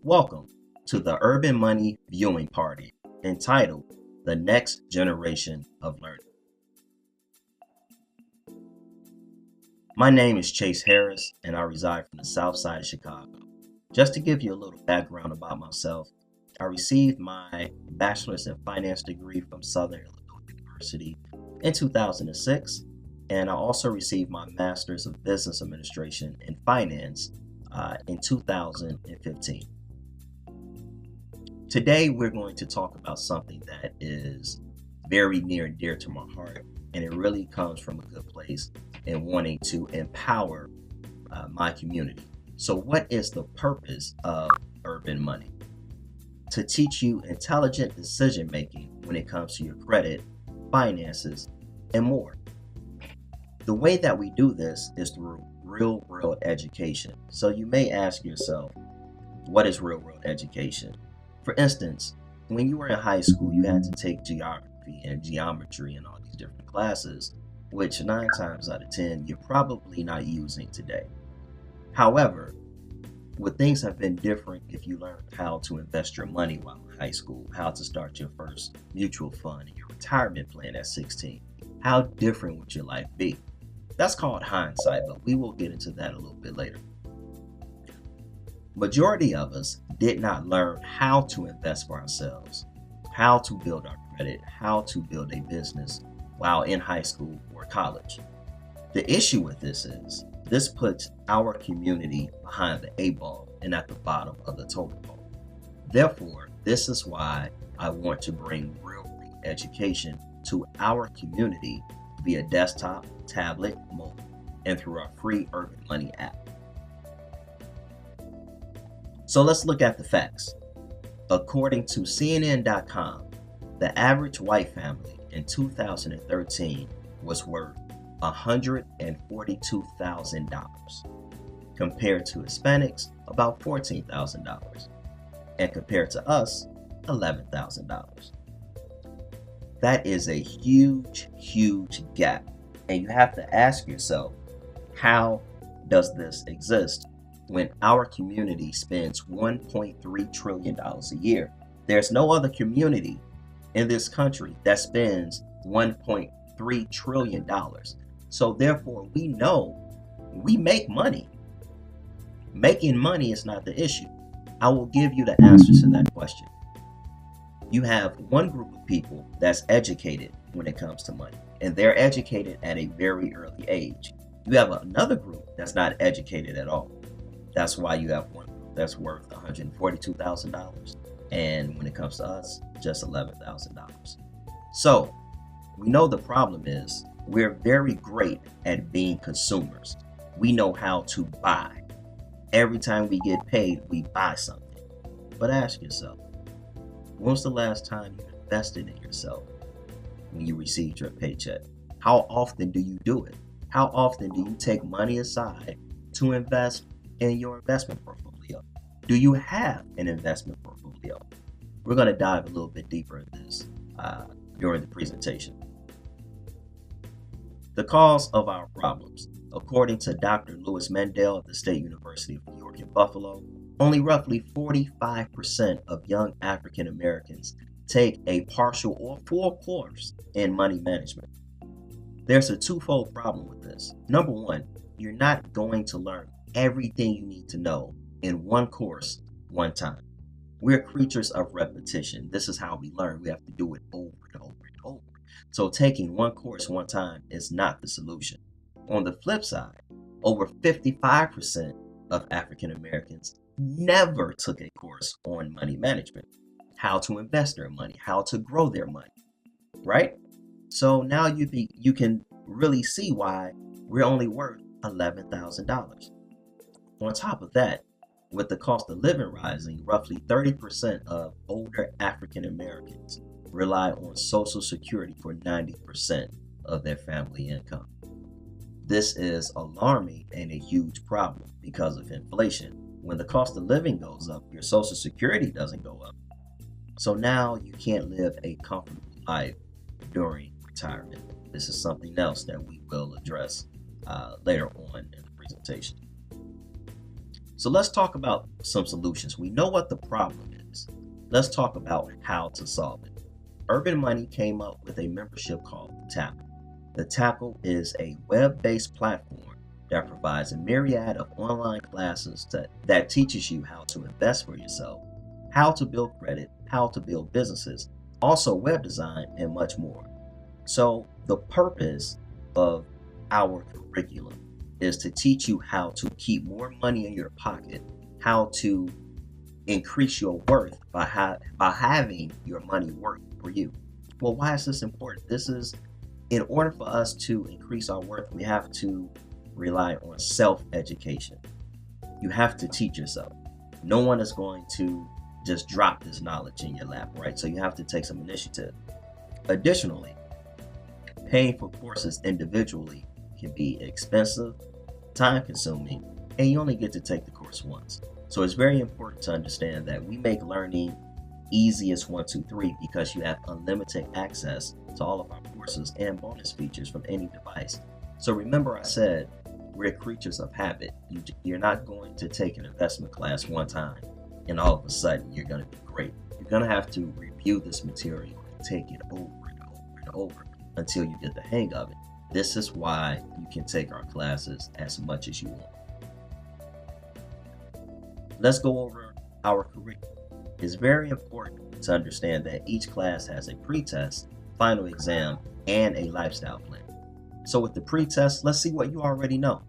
Welcome to the Urban Money Viewing Party entitled The Next Generation of Learning. My name is Chase Harris and I reside from the south side of Chicago. Just to give you a little background about myself, I received my bachelor's in finance degree from Southern Illinois University in 2006, and I also received my master's of business administration in finance in 2015. Today, we're going to talk about something that is very near and dear to my heart, and it really comes from a good place in wanting to empower my community. So what is the purpose of Urban Money? To teach you intelligent decision making when it comes to your credit, finances, and more. The way that we do this is through real world education. So you may ask yourself, what is real world education? For instance, when you were in high school, you had to take geography and geometry and all these different classes, which 9 times out of 10, you're probably not using today. However, what things have been different if you learned how to invest your money while in high school, how to start your first mutual fund and your retirement plan at 16. How different would your life be? That's called hindsight, but we will get into that a little bit later. Majority of us did not learn how to invest for ourselves, how to build our credit, how to build a business while in high school or college. The issue with this is this puts our community behind the 8 ball and at the bottom of the totem pole. Therefore, this is why I want to bring real education to our community via desktop, tablet, mobile, and through our free Urban Money app. So let's look at the facts. According to CNN.com, the average white family in 2013 was worth $142,000, compared to Hispanics about $14,000, and compared to us, $11,000. That is a huge gap, and you have to ask yourself, how does this exist when our community spends $1.3 trillion a year? There's no other community in this country that spends $1.3 trillion. So therefore, we know we make money. Making money is not the issue. I will give you the answer to that question. You have one group of people that's educated when it comes to money, and they're educated at a very early age. You have another group that's not educated at all. That's why you have one group that's worth $142,000, and when it comes to us, just $11,000. So we know the problem is we're very great at being consumers. We know how to buy. Every time we get paid, we buy something. But ask yourself, when was the last time you invested in yourself when you received your paycheck? How often do you do it? How often do you take money aside to invest in your investment portfolio? Do you have an investment portfolio? We're going to dive a little bit deeper in this during the presentation. The cause of our problems. According to Dr. Louis Mendel at the State University of New York in Buffalo, only roughly 45% of young African Americans take a partial or full course in money management. There's a twofold problem with this. Number one, you're not going to learn everything you need to know in one course, one time. We're creatures of repetition. This is how we learn. We have to do it over and over and over. So taking one course one time is not the solution. On the flip side, over 55% of African Americans never took a course on money management, how to invest their money, how to grow their money, right? So now you can really see why we're only worth $11,000. On top of that, with the cost of living rising, roughly 30% of older African Americans rely on Social Security for 90% of their family income. This is alarming and a huge problem because of inflation. When the cost of living goes up, your Social Security doesn't go up. So now you can't live a comfortable life during retirement. This is something else that we will address later on in the presentation. So let's talk about some solutions. We know what the problem is. Let's talk about how to solve it. Urban Money came up with a membership called the Tackle. The Tackle is a web-based platform that provides a myriad of online classes that teaches you how to invest for yourself, how to build credit, how to build businesses, also web design, and much more. So the purpose of our curriculum is to teach you how to keep more money in your pocket, how to increase your worth by having your money work for you. Well, why is this important? This is, in order for us to increase our worth, we have to rely on self-education. You have to teach yourself. No one is going to just drop this knowledge in your lap, right? So you have to take some initiative. Additionally, paying for courses individually can be expensive, time consuming, and you only get to take the course once. So it's very important to understand that we make learning easy as 1, 2, 3 because you have unlimited access to all of our courses and bonus features from any device. So remember, I said we're creatures of habit. You're not going to take an investment class one time and all of a sudden you're going to be great. You're going to have to review this material and take it over and over and over until you get the hang of it. This is why you can take our classes as much as you want. Let's go over our curriculum. It's very important to understand that each class has a pre-test, final exam, and a lifestyle plan. So with the pre-test, let's see what you already know.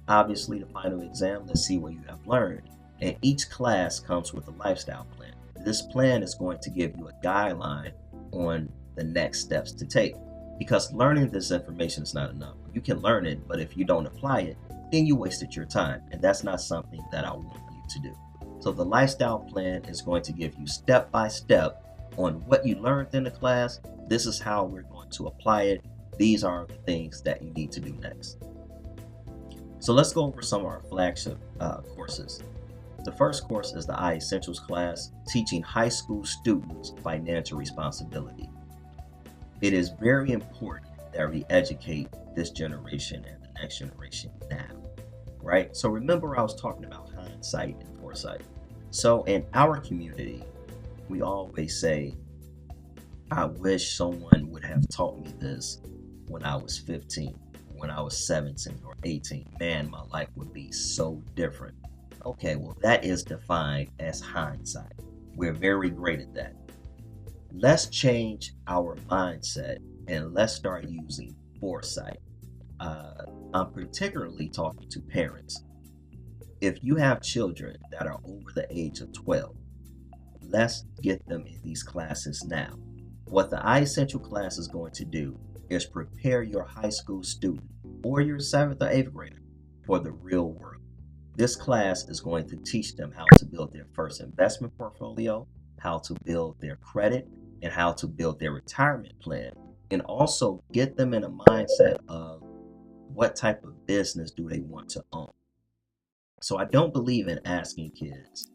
Obviously, the final exam, let's see what you have learned. And each class comes with a lifestyle plan. This plan is going to give you a guideline on the next steps to take. Because learning this information is not enough. You can learn it, but if you don't apply it, then you wasted your time. And that's not something that I want you to do. So the lifestyle plan is going to give you step by step on what you learned in the class. This is how we're going to apply it. These are the things that you need to do next. So let's go over some of our flagship courses. The first course is the Essentials class, teaching high school students financial responsibility. It is very important that we educate this generation and the next generation now, right? So remember, I was talking about hindsight and foresight. So in our community, we always say, I wish someone would have taught me this when I was 15, when I was 17 or 18. Man, my life would be so different. Okay, well, that is defined as hindsight. We're very great at that. Let's change our mindset and let's start using foresight. I'm particularly talking to parents. If you have children that are over the age of 12, let's get them in these classes now. What the iEssential class is going to do is prepare your high school student or your 7th or 8th grader for the real world. This class is going to teach them how to build their first investment portfolio, how to build their credit, and how to build their retirement plan, and also get them in a mindset of what type of business do they want to own. So I don't believe in asking kids,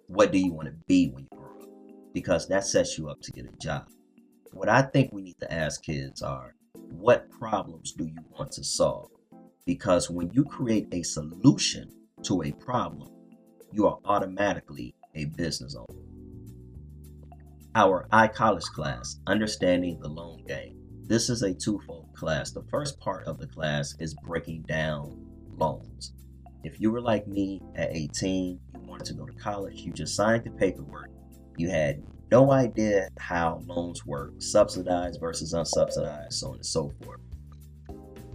what do you want to be when you grow up? Because that sets you up to get a job. What I think we need to ask kids are, what problems do you want to solve? Because when you create a solution to a problem, you are automatically a business owner. Our iCollege class, Understanding the Loan Game. This is a twofold class. The first part of the class is breaking down loans. If you were like me at 18, you wanted to go to college, you just signed the paperwork, you had no idea how loans work, subsidized versus unsubsidized, so on and so forth.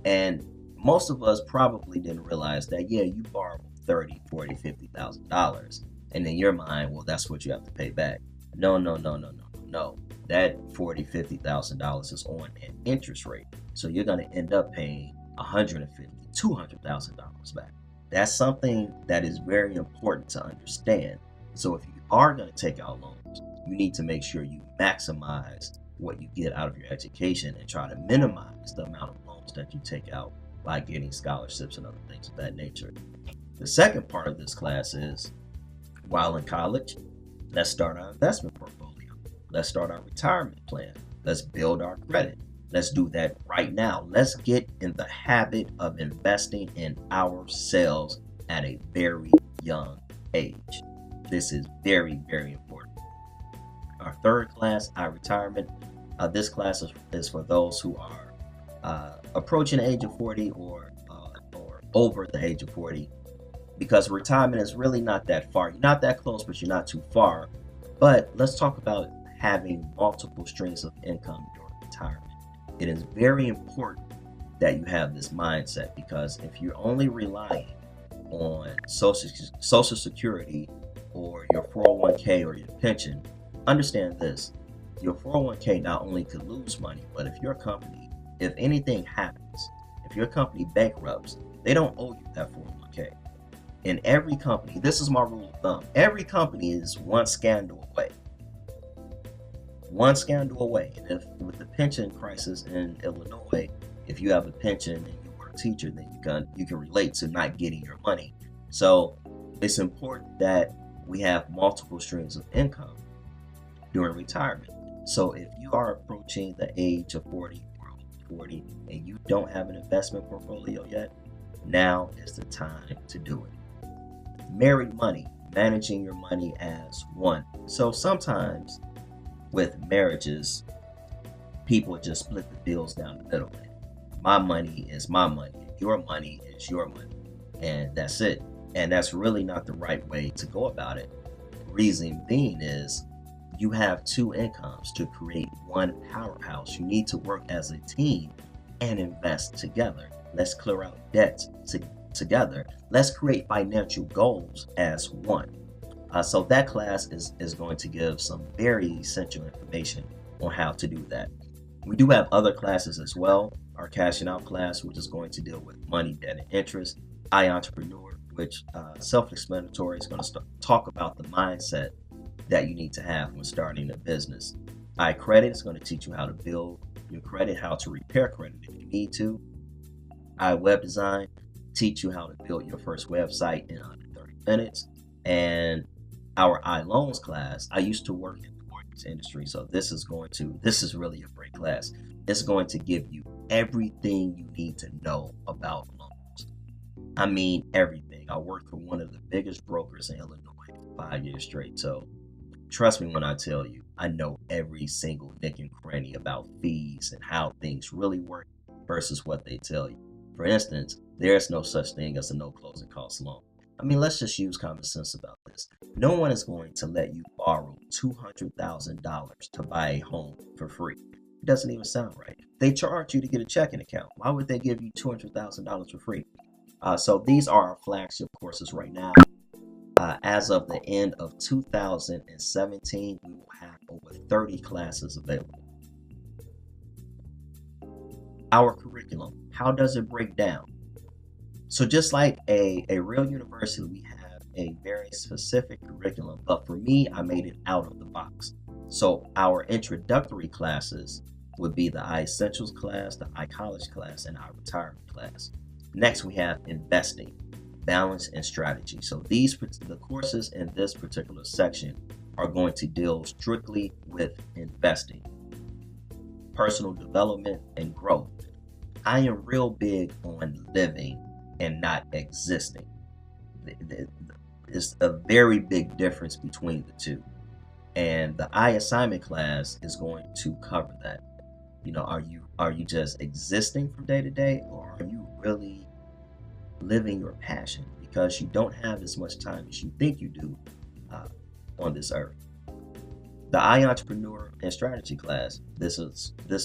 And most of us probably didn't realize that, yeah, you borrowed $30,000, $40,000, $50,000, and in your mind, well, that's what you have to pay back. No. That $40,000, $50,000 is on an interest rate. So you're going to end up paying $150,000, $200,000 back. That's something that is very important to understand. So if you are going to take out loans, you need to make sure you maximize what you get out of your education and try to minimize the amount of loans that you take out by getting scholarships and other things of that nature. The second part of this class is, while in college, let's start our investment portfolio. Let's start our retirement plan. Let's build our credit. Let's do that right now. Let's get in the habit of investing in ourselves at a very young age. This is very, very important. Our third class, iRetirement. This class is for those who are approaching the age of 40 or over the age of 40, because retirement is really not that far. You're not that close, but you're not too far. But let's talk about having multiple streams of income during retirement. It is very important that you have this mindset, because if you're only relying on Social Security or your 401k or your pension, understand this: your 401k not only could lose money, but if anything happens, if your company bankrupts, they don't owe you that 401k. In every company, this is my rule of thumb, every company is one scandal away. One scandal away. And if with the pension crisis in Illinois, if you have a pension and you were a teacher, then you can relate to not getting your money. So it's important that we have multiple streams of income during retirement. So if you are approaching the age of 40 or 40 and you don't have an investment portfolio yet, now is the time to do it. Married money, managing your money as one. So sometimes with marriages, people just split the bills down the middle. My money is my money, your money is your money, and that's it. And that's really not the right way to go about it. Reason being is you have two incomes to create one powerhouse. You need to work as a team and invest together. Let's clear out debts together. Let's create financial goals as one. So that class is going to give some very essential information on how to do that. We do have other classes as well. Our Cashing Out class, which is going to deal with money, debt, and interest. iEntrepreneur, which self-explanatory, is going to talk about the mindset that you need to have when starting a business. iCredit is going to teach you how to build your credit, how to repair credit if you need to. iWeb Design, teach you how to build your first website in under 30 minutes. And our iLoans class, I used to work in the mortgage industry, so this is really a great class. It's going to give you everything you need to know about loans. I mean, everything. I worked for one of the biggest brokers in Illinois for 5 years straight. So trust me when I tell you, I know every single nick and cranny about fees and how things really work versus what they tell you. For instance, there's no such thing as a no closing cost loan. I mean, let's just use common sense about this. No one is going to let you borrow $200,000 to buy a home for free. It doesn't even sound right. They charge you to get a checking account. Why would they give you $200,000 for free? So these are our flagship courses right now. As of the end of 2017, we will have over 30 classes available. Our curriculum, how does it break down? So just like a real university, we have a very specific curriculum, but for me, I made it out of the box. So our introductory classes would be the iEssentials class, the iCollege class, and our retirement class. Next, we have investing, balance, and strategy. So the courses in this particular section are going to deal strictly with investing, personal development, and growth. I am real big on living and not existing. It's a very big difference between the two. And the iAssignment class is going to cover that. You know, are you just existing from day to day, or are you really living your passion? Because you don't have as much time as you think you do on this earth. The iEntrepreneur and Strategy class, this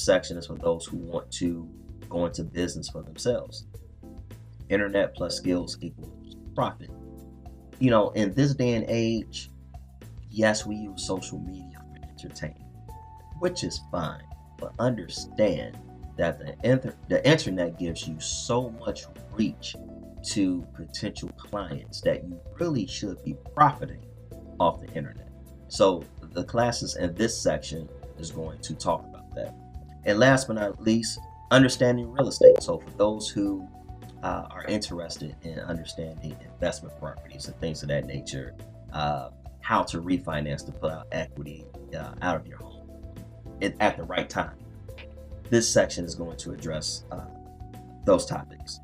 section is for those who want to go into business for themselves. Internet plus skills equals profit. You know, in this day and age, yes, we use social media for entertainment, which is fine, but understand that the internet gives you so much reach to potential clients that you really should be profiting off the internet. So the classes in this section is going to talk about that. And last but not least, understanding real estate. So for those who are interested in understanding investment properties and things of that nature, how to refinance to put out equity out of your home at the right time. This section is going to address those topics.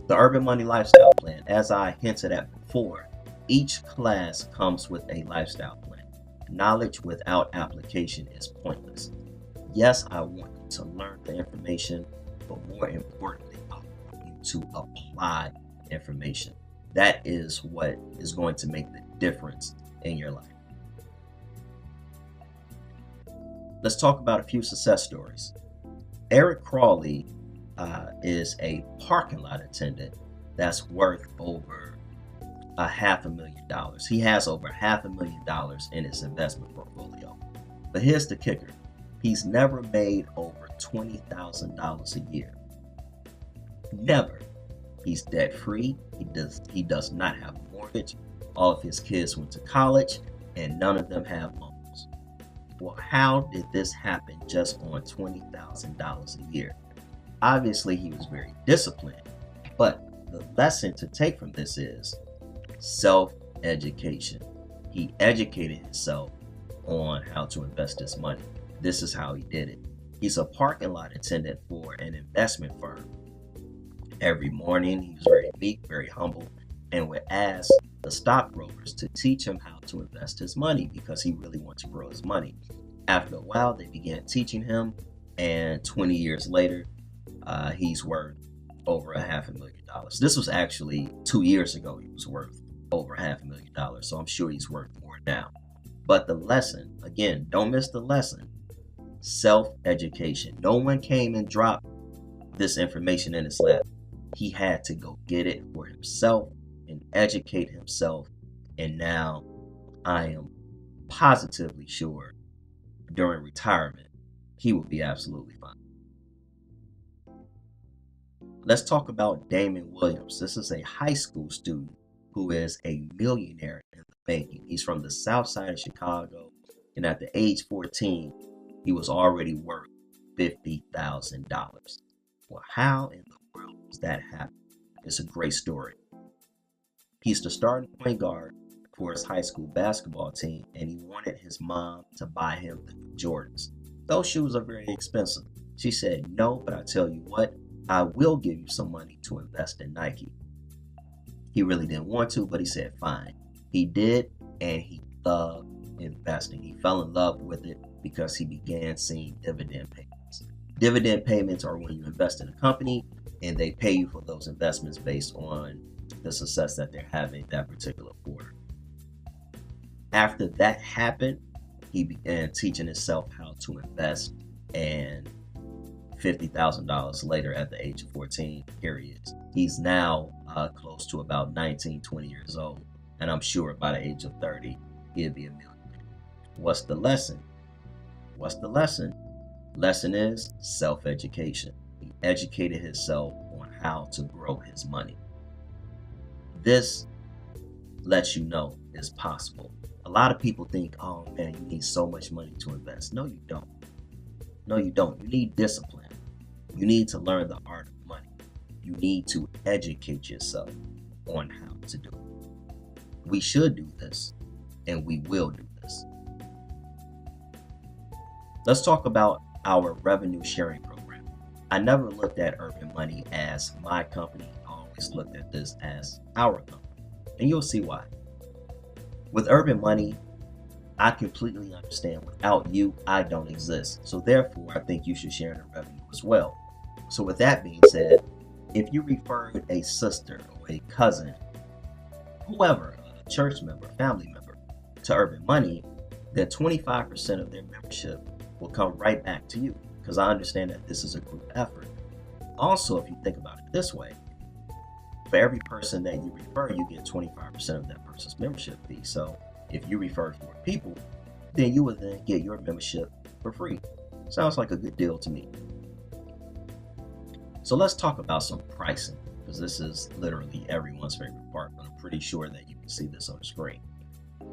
The Urban Money Lifestyle Plan, as I hinted at before, each class comes with a lifestyle plan. Knowledge without application is pointless. Yes, I want you to learn the information, but more importantly, I want you to apply information. That is what is going to make the difference in your life. Let's talk about a few success stories. Eric Crawley is a parking lot attendant that's worth over $500,000. He has over $500,000 in his investment portfolio. But here's the kicker. He's never made over $20,000 a year. Never. He's debt free. He does not have a mortgage. All of his kids went to college and none of them have loans. Well, how did this happen just on $20,000 a year? Obviously, he was very disciplined, but the lesson to take from this is self-education. He educated himself on how to invest his money. This is how he did it. He's a parking lot attendant for an investment firm. Every morning, he was very meek, very humble, and would ask the stockbrokers to teach him how to invest his money because he really wanted to grow his money. After a while, they began teaching him, and 20 years later, he's worth over $500,000. This was actually 2 years ago. He was worth over $500,000, so I'm sure he's worth more now. But the lesson, again, don't miss the lesson. Self-education. No one came and dropped this information in his lap. He had to go get it for himself and educate himself. And now I am positively sure during retirement, he will be absolutely fine. Let's talk about Damon Williams. This is a high school student who is a millionaire in the banking. He's from the south side of Chicago, and at the age 14, he was already worth $50,000. Well, how in the world does that happen? It's a great story. He's the starting point guard for his high school basketball team, and he wanted his mom to buy him the new Jordans. Those shoes are very expensive. She said, no, but I tell you what, I will give you some money to invest in Nike. He really didn't want to, but he said, fine. He did, and he loved investing. He fell in love with it because he began seeing dividend payments. Dividend payments are when you invest in a company and they pay you for those investments based on the success that they're having that particular quarter. After that happened, he began teaching himself how to invest, and $50,000 later at the age of 14, here he is. He's now close to about 19, 20 years old, and I'm sure by the age of 30, he'll be a millionaire. What's the lesson? What's the lesson? Lesson is self-education. He educated himself on how to grow his money. This lets you know it's possible. A lot of people think, oh man, you need so much money to invest. No, you don't. No, you don't. You need discipline. You need to learn the art of money. You need to educate yourself on how to do it. We should do this, and we will do this. Let's talk about our revenue sharing program. I never looked at Urban Money as my company. I always looked at this as our company, and you'll see why. With Urban Money, I completely understand without you, I don't exist. So therefore, I think you should share in the revenue as well. So with that being said, if you referred a sister or a cousin, whoever, a church member, family member, to Urban Money, then 25% of their membership will come right back to you, because I understand that this is a group effort. Also, if you think about it this way, for every person that you refer, you get 25% of that person's membership fee. So if you refer 4 people, then you would then get your membership for free. Sounds like a good deal to me. So let's talk about some pricing, because this is literally everyone's favorite part, but I'm pretty sure that you can see this on the screen.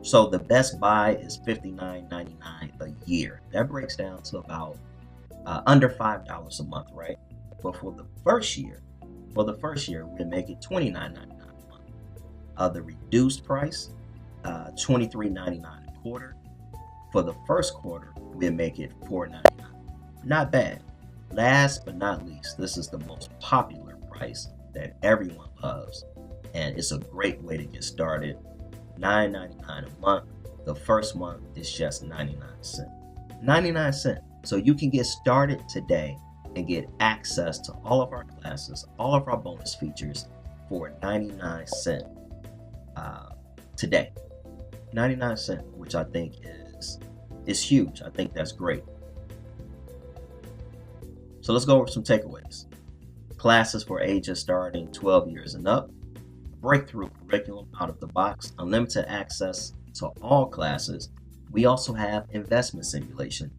So the best buy is $59.99 a year. That breaks down to about under $5 a month, right? But for the first year, we make it $29.99 a month. The reduced price, $23.99 a quarter. For the first quarter, we'll make it $4.99. Not bad. Last but not least, this is the most popular price. that everyone loves, and it's a great way to get started. $9.99 a month. The first month is just 99 cents. 99 cents. So you can get started today and get access to all of our classes, all of our bonus features for 99 cents today. 99 cents, which I think is huge. I think that's great. So let's go over some takeaways. Classes for ages starting 12 years and up. Breakthrough curriculum out of the box. Unlimited access to all classes. We also have investment simulation,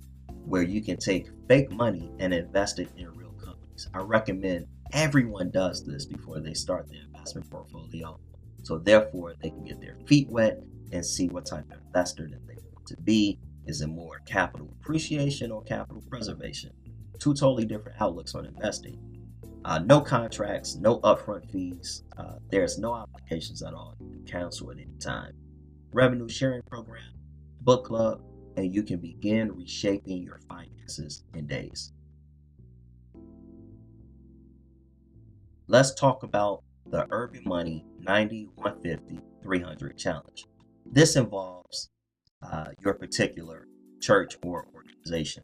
where you can take fake money and invest it in real companies. I recommend everyone does this before they start their investment portfolio, so therefore they can get their feet wet and see what type of investor that they want to be. Is it more capital appreciation or capital preservation? Two totally different outlooks on investing. No contracts, no upfront fees. There's no obligations at all. You can cancel at any time. Revenue sharing program, book club, and you can begin reshaping your finances in days. Let's talk about the Urban Money 90, 150, 300 challenge. This involves your particular church or organization.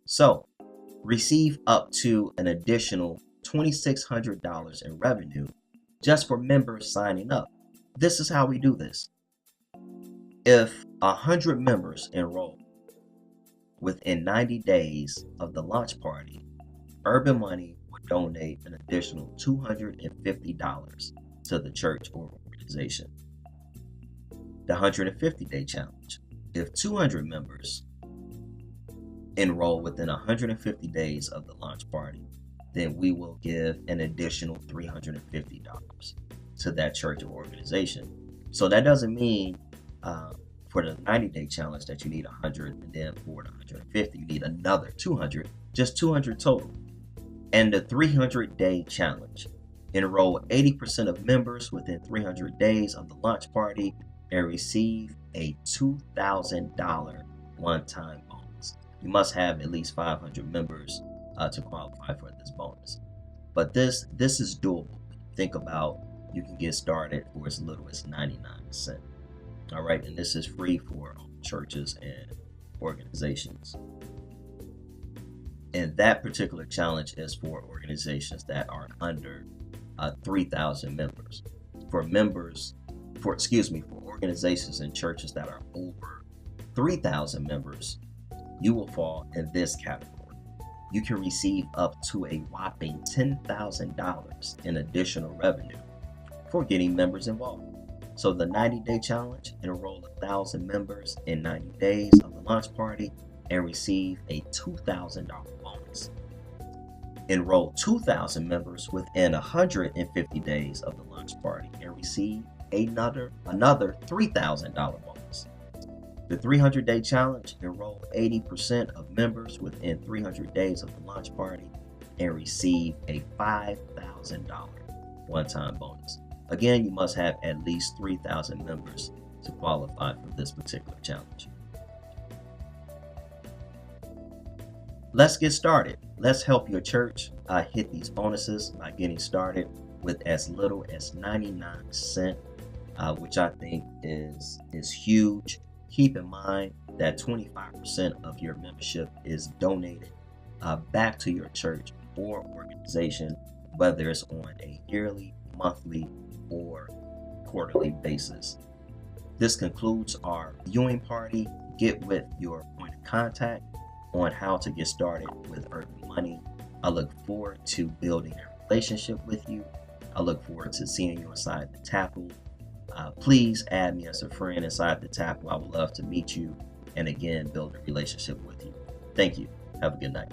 So, receive up to an additional $2,600 in revenue just for members signing up. This is how we do this. If 100 members enroll within 90 days of the launch party, Urban Money would donate an additional $250 to the church or organization. The 150-day challenge. If 200 members enroll within 150 days of the launch party, then we will give an additional $350 to that church or organization. So that doesn't mean for the 90-day challenge that you need 100, and then for the 150 you need another 200, just 200 total. And the 300-day challenge. Enroll 80% of members within 300 days of the launch party and receive a $2,000 one-time bonus. You must have at least 500 members to qualify for this bonus. But this is doable. Think about, you can get started for as little as 99 cents. All right, and this is free for churches and organizations. And that particular challenge is for organizations that are under 3,000 members. For organizations and churches that are over 3,000 members, you will fall in this category. You can receive up to a whopping $10,000 in additional revenue for getting members involved. So the 90-day challenge, enroll 1,000 members in 90 days of the launch party and receive a $2,000 bonus. Enroll 2,000 members within 150 days of the launch party and receive another $3,000 bonus. The 300-day challenge, enroll 80% of members within 300 days of the launch party and receive a $5,000 one-time bonus. Again, you must have at least 3,000 members to qualify for this particular challenge. Let's get started. Let's help your church hit these bonuses by getting started with as little as 99 cents, which I think is huge. Keep in mind that 25% of your membership is donated back to your church or organization, whether it's on a yearly, monthly, or quarterly basis. This concludes our viewing party. Get with your point of contact on how to get started with Urban Money. I look forward to building a relationship with you. I look forward to seeing you inside the Tackle. Please add me as a friend inside the Tackle. I would love to meet you and again build a relationship with you. Thank you. Have a good night.